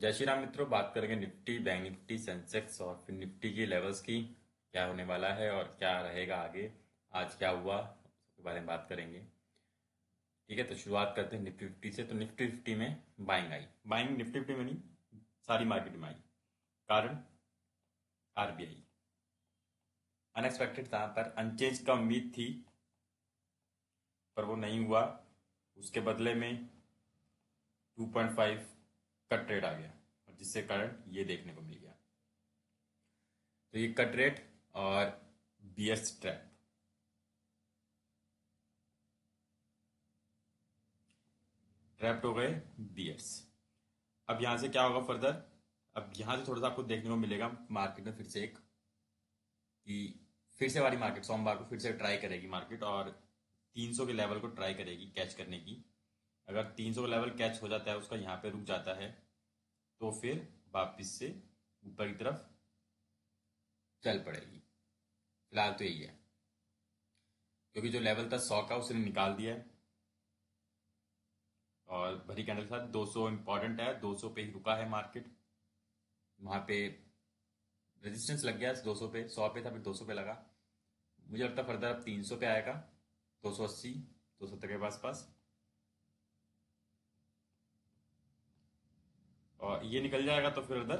जय श्री राम मित्रों, बात करेंगे निफ्टी, बैंक निफ्टी, सेंसेक्स और फिर निफ्टी की लेवल्स की। क्या होने वाला है और क्या रहेगा आगे। आज क्या हुआ उसके बारे में बात करेंगे। ठीक है, तो शुरुआत करते हैं निफ्टी फिफ्टी से। तो निफ्टी फिफ्टी में buying I. Buying Nifty fifty में नहीं, सारी मार्केट में आई। कारण आरबीआई। अनएक्सपेक्टेड था, पर अनचेंज का उम्मीद थी, पर वो नहीं हुआ। उसके बदले में 2.5 का ट्रेड आ गया, और जिससे कारण ये देखने को मिल गया। तो ये कट रेट और बीएस ट्रैप। ट्रैप्ड हो गए बीयर्स। अब यहां से क्या होगा फर्दर। अब यहां से थोड़ा सा आपको देखने को मिलेगा मार्केट में फिर से एक, कि फिर से हमारी मार्केट सोमवार को फिर से ट्राई करेगी मार्केट, और 300 के लेवल को ट्राई करेगी कैच करने की। अगर 300 का लेवल कैच हो जाता है, उसका यहाँ पे रुक जाता है, तो फिर वापिस से ऊपर की तरफ चल पड़ेगी। फिलहाल तो यही है, क्योंकि जो लेवल था 100 का उसने निकाल दिया है। और भरी कैंडल के साथ 200 इंपॉर्टेंट है, 200 पे ही रुका है मार्केट। वहां पे रेजिस्टेंस लग गया 200 पे, 100 पे था फिर 200 पे लगा। मुझे लगता है फर्दर अब 300 पे आएगा, 280 270 के पास पास। और ये निकल जाएगा तो फिर उधर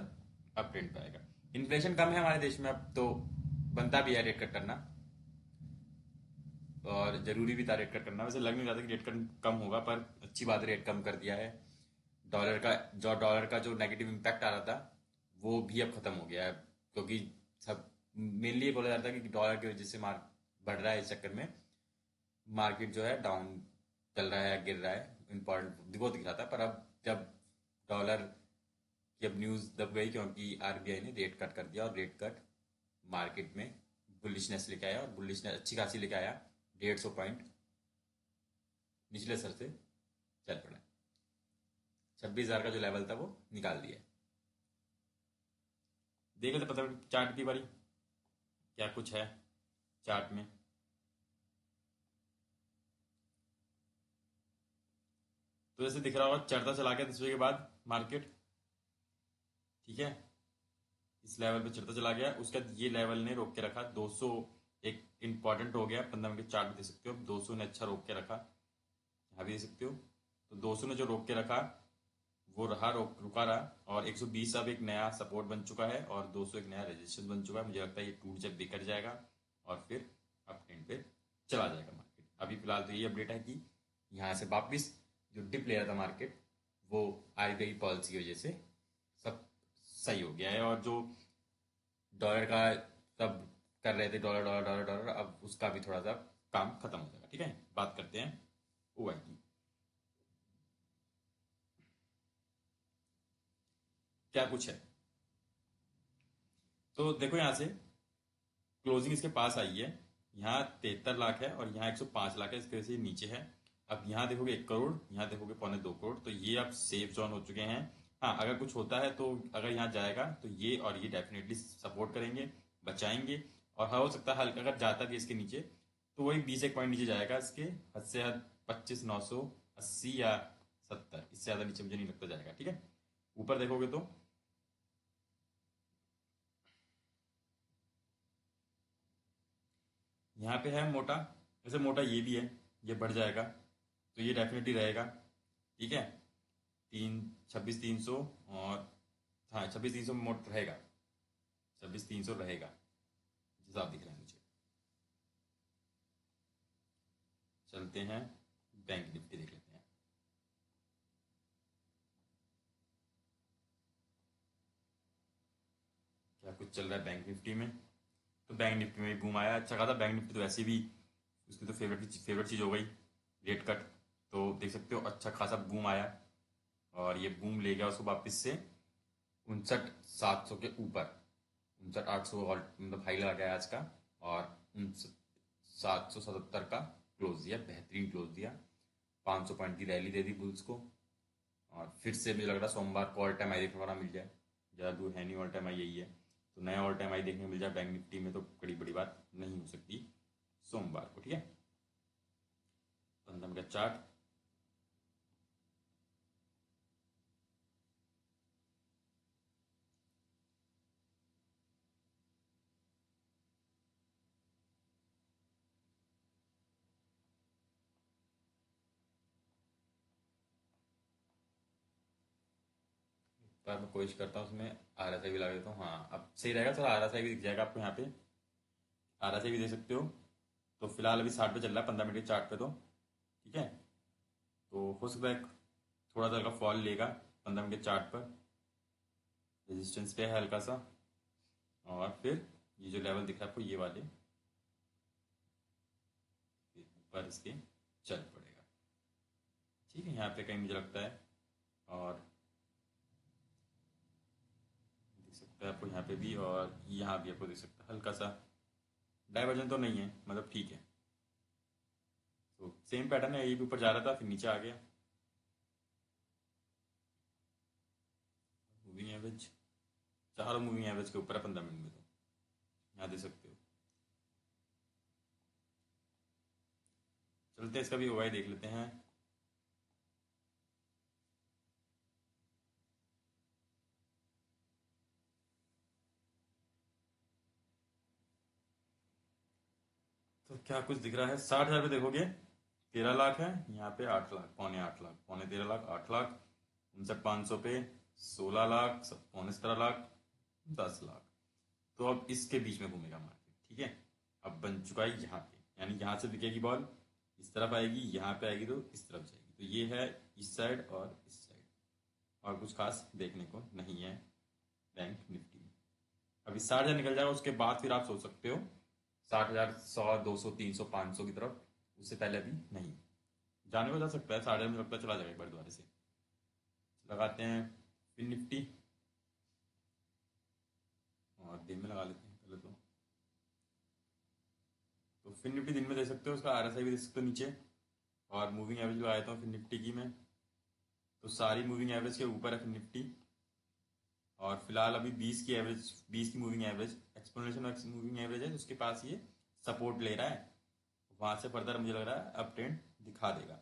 अप ट्रेंड पे आएगा। इन्फ्लेशन कम है हमारे देश में अब, तो बनता भी है रेट कट करना, और जरूरी भी था रेट कट करना। वैसे लग नहीं रहा था कि रेट कट कम होगा, पर अच्छी बात है रेट कम कर दिया है। डॉलर का जो नेगेटिव इम्पैक्ट आ रहा था, वो भी अब खत्म हो गया है। क्योंकि सब मेनली ये बोला जाता है कि डॉलर की वजह से मार्क बढ़ रहा है, इस चक्कर में मार्केट जो है डाउन चल रहा है, गिर रहा है। इम्पॉर्टेंट वो दिख रहा था, पर अब जब डॉलर की अब न्यूज़ दब गई, क्योंकि आरबीआई ने रेट कट कर दिया, और रेट कट मार्केट में बुलिशनेस लेके आया, और बुलिशनेस अच्छी खासी लेके आया। 150 पॉइंट निचले स्तर से चल पड़ा। 26,000 का जो लेवल था वो निकाल दिया। देख लेते पता चार्ट की बारी क्या कुछ है चार्ट में। तो जैसे दिख रहा होगा, चढ़ता चला गया 10 बजे के बाद मार्केट। ठीक है, इस लेवल पे चढ़ता चला गया, उसके बाद ये लेवल ने रोक के रखा 200। एक इंपॉर्टेंट हो गया, 15 मिनट के चार्ट में देख सकते हो। 200 ने अच्छा रोक के रखा, यहाँ भी देख सकते हो। तो 200 ने जो रोक के रखा, वो रहा, रुका रहा। और 120 अब एक नया सपोर्ट बन चुका है, और 200 एक नया रेजिस्टेंस बन चुका है। मुझे लगता है ये टूट जब बिखर जाएगा, और फिर अप ट्रेंड पे चला जाएगा मार्केट। अभी फिलहाल तो ये अपडेट है कि यहाँ से वापिस जो डिप ले रहा था मार्केट, वो आरबीआई पॉलिसी की वजह से सब सही हो गया है। और जो डॉलर का सब कर रहे थे, डॉलर डॉलर डॉलर डॉलर, अब उसका भी थोड़ा सा काम खत्म हो जाएगा। ठीक है, बात करते हैं ओआई की। क्या कुछ है, तो देखो यहाँ से क्लोजिंग इसके पास आई है। यहाँ 73 लाख है, और यहाँ 105 लाख है, इसकी वजह से ये नीचे है। अब यहाँ देखोगे 1 करोड़, यहाँ देखोगे 1.25 करोड़, तो ये अब सेफ जोन हो चुके हैं। हाँ, अगर कुछ होता है तो अगर यहाँ जाएगा तो ये और ये डेफिनेटली सपोर्ट करेंगे, बचाएंगे। और हाँ, हो सकता है हल्का अगर जाता भी इसके नीचे, तो वही 20 एक पॉइंट नीचे जाएगा इसके, हद से हद 25,980 या 70, इससे ज़्यादा नीचे मुझे नहीं लगता जाएगा। ठीक है, ऊपर देखोगे तो यहाँ पे है मोटा। वैसे मोटा ये भी है, ये बढ़ जाएगा तो ये डेफिनेटली रहेगा। ठीक है, 26,300, और हाँ 26,300 मोट रहेगा, 26,300 रहेगा हिसाब दिख रहा है मुझे। चलते हैं बैंक निफ्टी देख लेते हैं क्या कुछ चल रहा है बैंक निफ्टी में। तो बैंक निफ्टी में भी बूम आया अच्छा खासा। बैंक निफ्टी तो वैसे भी उसकी तो फेवरेट चीज़ हो गई, रेट कट। तो देख सकते हो अच्छा खासा बूम आया, और ये बूम ले गया उसको वापस से 59,700 के ऊपर। 59,800 मतलब हाई लगा गया आज का, और 59,777 का क्लोज दिया, बेहतरीन क्लोज दिया। 500 पॉइंट की रैली दे दी बुल्स को। और फिर से मुझे लग रहा है सोमवार को ऑल टाइम आई देखने वाला मिल जाए। ज़्यादा दूर है नहीं, ऑल टाइम आई यही है। तो नया ऑल टाइम आई देखने को मिल जाए बैंक निफ्टी में, तो बड़ी बड़ी बात नहीं हो सकती सोमवार को। ठीक है, 15 मिनट का चार्ट। बार मैं कोशिश करता हूँ उसमें RSI भी लगा देता हूँ। हाँ, अब सही रहेगा। थोड़ा RSI भी दिख जाएगा आपको यहाँ पे, RSI भी दे सकते हो। तो फिलहाल अभी 60 पे चल रहा है 15 मिनट के चार्ट पे। तो ठीक है, तो हो सकता है थोड़ा सा हल्का फॉल लेगा 15 मिनट के चार्ट पर, रेजिस्टेंस पे है हल्का सा। और फिर ये जो लेवल दिख रहा है आपको, ये वाले ऊपर इसके चल पड़ेगा। ठीक है, यहाँ पे कहीं मुझे लगता है। और देख सकते हैं आपको यहाँ पे भी, और यहाँ भी आपको देख सकता है हल्का सा डाइवर्जन तो नहीं है, मतलब ठीक है। तो सेम पैटर्न है, ये भी ऊपर जा रहा था फिर नीचे आ गया। मूविंग एवरेज, चारों मूविंग एवरेज के ऊपर है 15 मिनट में। तो यहाँ दे सकते हो। चलते हैं, इसका भी ओवाई देख लेते हैं। तो क्या कुछ दिख रहा है, 60,000 पे देखोगे 13 लाख है, यहाँ पे 8 लाख, पौने 8 लाख, पौने 13 लाख, 8 लाख, 59,500 पे 16 लाख, पौने 17 लाख, 10 लाख। तो अब इसके बीच में घूमेगा मार्केट। ठीक है, अब बन चुका है यहाँ पे, यानी यहाँ से दिखेगी बॉल, इस तरफ आएगी, यहाँ पे आएगी तो इस तरफ जाएगी। तो ये है इस साइड और इस साइड, और कुछ खास देखने को नहीं है बैंक निफ्टी में। अभी 60,000 निकल जाएगा, उसके बाद फिर आप सोच सकते हो 60,000, 100, 200, 300, 500 की तरफ। उससे पहले अभी नहीं जाने को जा सकता है। 60,000 में लगता है चला जाएगा एक बार दोबारा से। लगाते हैं फिर निफ्टी, और दिन में लगा लेते हैं पहले तो। फिर निफ्टी दिन में दे सकते हो, उसका RSI भी दे सकते हो नीचे। और मूविंग एवरेज लगा देता हूँ फिर निफ्टी की मैं। तो सारी मूविंग एवरेज के ऊपर है फिर निफ्टी। और फिलहाल अभी 20 की एवरेज, 20 की moving average exponential moving average है, उसके पास ये सपोर्ट ले रहा है। वहां से फर्दर मुझे लग रहा है अप ट्रेंड दिखा देगा।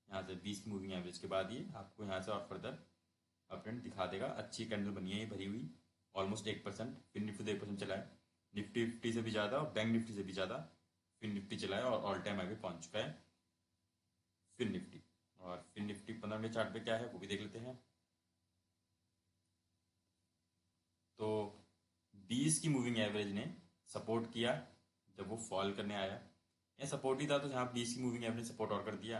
यहाँ से 20 की मूविंग एवरेज के बाद ये आपको यहाँ से और फर्दर अप ट्रेंड दिखा देगा। अच्छी कैंडल बनी है ये भरी हुई, ऑलमोस्ट 1%। फिर निफ्टी तो 1% चला है, निफ्टी 50 से भी ज़्यादा और बैंक निफ्टी से भी ज़्यादा फिर निफ्टी चला है, और ऑल टाइम हाई पे पहुंच चुका है फिर निफ्टी। और फिर निफ्टी 15 मिनट चार्ट पे क्या है वो भी देख लेते हैं। तो 20 की मूविंग एवरेज ने सपोर्ट किया जब वो फॉल करने आया, या सपोर्ट ही था, तो जहाँ 20 की मूविंग एवरेज सपोर्ट और कर दिया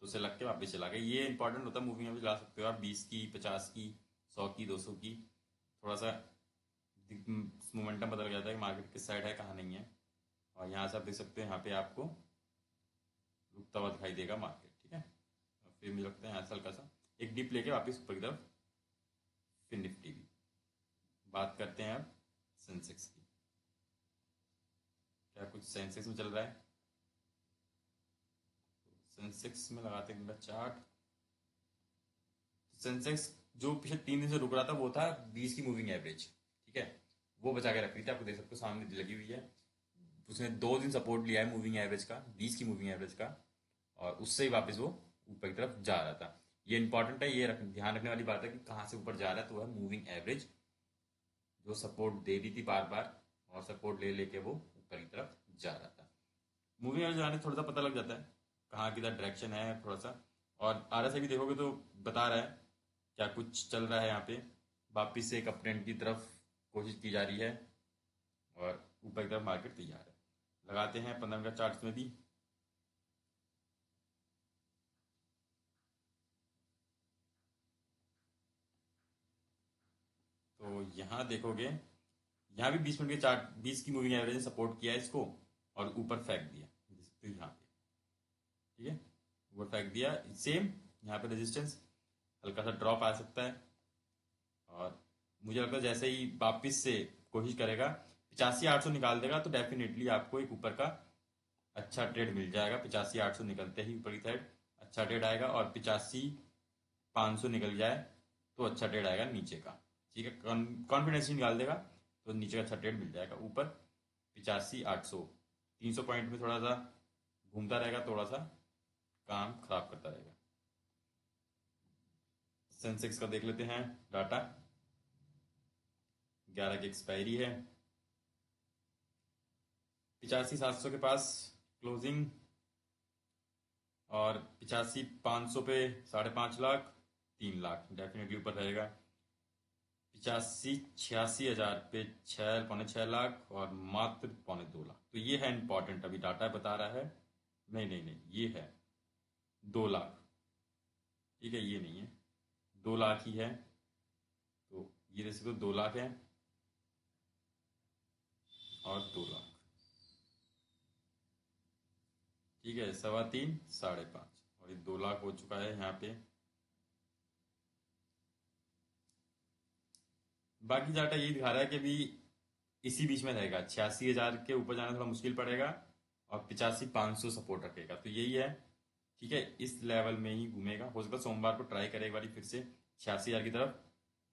तो उसे लग के वापस चला गया। ये इंपॉर्टेंट होता है, मूविंग एवरेज ला सकते हो आप 20 की, 50 की, 100 की, 200 की। थोड़ा सा मोमेंटम पता लग जाता है कि मार्केट किस साइड है कहाँ नहीं है। और यहाँ से आप देख सकते हो, यहाँ पे आपको रुकता हुआ दिखाई देगा मार्केट। ठीक है, और फिर मुझे लगता है यहाँ से हल्का सा एक डिप लेके वापस ऊपर की तरफ फिर निफ्टी भी। बात करते हैं अब सेंसेक्स की, क्या कुछ सेंसेक्स में चल रहा है। सेंसेक्स में लगाते हैं इनका चार्ट। सेंसेक्स जो पिछले 3 दिन से रुक रहा था वो था 20 की मूविंग एवरेज। ठीक है, वो बचा के रख रही थी, आपको देख सकते हो सामने लगी हुई है। उसने 2 दिन सपोर्ट लिया है मूविंग एवरेज का, 20 की मूविंग एवरेज का, और उससे ही वापस वो ऊपर की तरफ जा रहा था। ये इंपॉर्टेंट है, ये ध्यान रखने वाली बात है कि कहाँ से ऊपर जा रहा है। तो वह मूविंग एवरेज जो सपोर्ट दे रही थी बार बार, और सपोर्ट ले लेके वो ऊपर की तरफ जा रहा था। मूविंग एवरेज जाने थोड़ा सा पता लग जाता है कहाँ की डायरेक्शन है थोड़ा सा। और RSI भी देखोगे तो बता रहा है क्या कुछ चल रहा है यहाँ पे। वापिस से एक अप ट्रेंड की तरफ कोशिश की जा रही है, और ऊपर की तरफ मार्केट तैयार है। लगाते हैं 15 मिनट चार्ट में भी। तो यहाँ देखोगे, यहाँ भी 20 मिनट के चार्ट, 20 की मूविंग एवरेज ने सपोर्ट किया है इसको, और ऊपर फेंक दिया। तो यहाँ पे ठीक है, ऊपर फेंक दिया सेम। यहाँ पे रेजिस्टेंस, हल्का सा ड्रॉप आ सकता है। और मुझे लगता है जैसे ही वापिस से कोशिश करेगा 85,800 निकाल देगा, तो डेफिनेटली आपको एक ऊपर का अच्छा ट्रेड मिल जाएगा। 85,800 निकलते ही ऊपर की साइड अच्छा ट्रेड आएगा, और 85,500 निकल जाए तो अच्छा ट्रेड आएगा नीचे का। ठीक है, कॉन्फिडेंस निकाल देगा तो नीचे का अच्छा ट्रेड मिल जाएगा। ऊपर 85,800, 300 पॉइंट में थोड़ा सा घूमता रहेगा, थोड़ा सा काम खराब करता रहेगा। सेंसेक्स का देख लेते हैं डाटा। 11 की एक्सपायरी है, 85,700 के पास क्लोजिंग, और 85,500 पे 5.5 लाख, 3 लाख डेफिनेटली ऊपर रहेगा। 85 86,000 पे 6 पौने 6 लाख और मात्र पौने 2 लाख। तो ये है इंपॉर्टेंट, अभी डाटा बता रहा है। नहीं नहीं नहीं, ये है 2 लाख। ठीक है, ये नहीं है, 2 लाख ही है। तो ये जैसे तो 2 लाख है और 2 लाख। ठीक है, 3.25 5.5 और ये 2 लाख हो चुका है यहाँ पे। बाकी डाटा यही दिखा रहा है कि अभी इसी बीच में रहेगा, 86,000 के ऊपर जाना थोड़ा मुश्किल पड़ेगा और 85,500 सपोर्ट रखेगा, तो यही है। ठीक है, इस लेवल में ही घूमेगा। हो सकता है सोमवार को ट्राई करे एक बार फिर से 86,000 की तरफ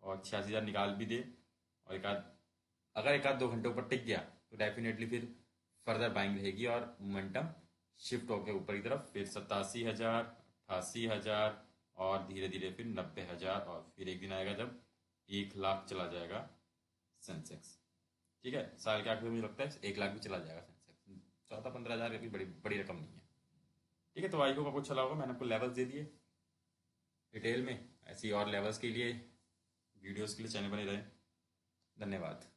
और 86,000 निकाल भी दे। और अगर एक आध 2 घंटे ऊपर टिक गया तो डेफिनेटली फिर फर्दर बाइंग रहेगी और मोमेंटम शिफ्ट होकर ऊपर की तरफ फिर 87,000 88,000 और धीरे धीरे फिर 90,000 और फिर एक दिन आएगा जब 1 लाख चला जाएगा सेंसेक्स। ठीक है, साल के आखिर में मुझे लगता है 1 लाख भी चला जाएगा सेंसेक्स। 14-15 हज़ार भी बड़ी बड़ी रकम नहीं है। ठीक है, तो आई होप आपको अच्छा लगा होगा। मैंने आपको लेवल्स दे दिए डिटेल में। ऐसी और लेवल्स के लिए वीडियोस के लिए चैनल बने रहे। धन्यवाद।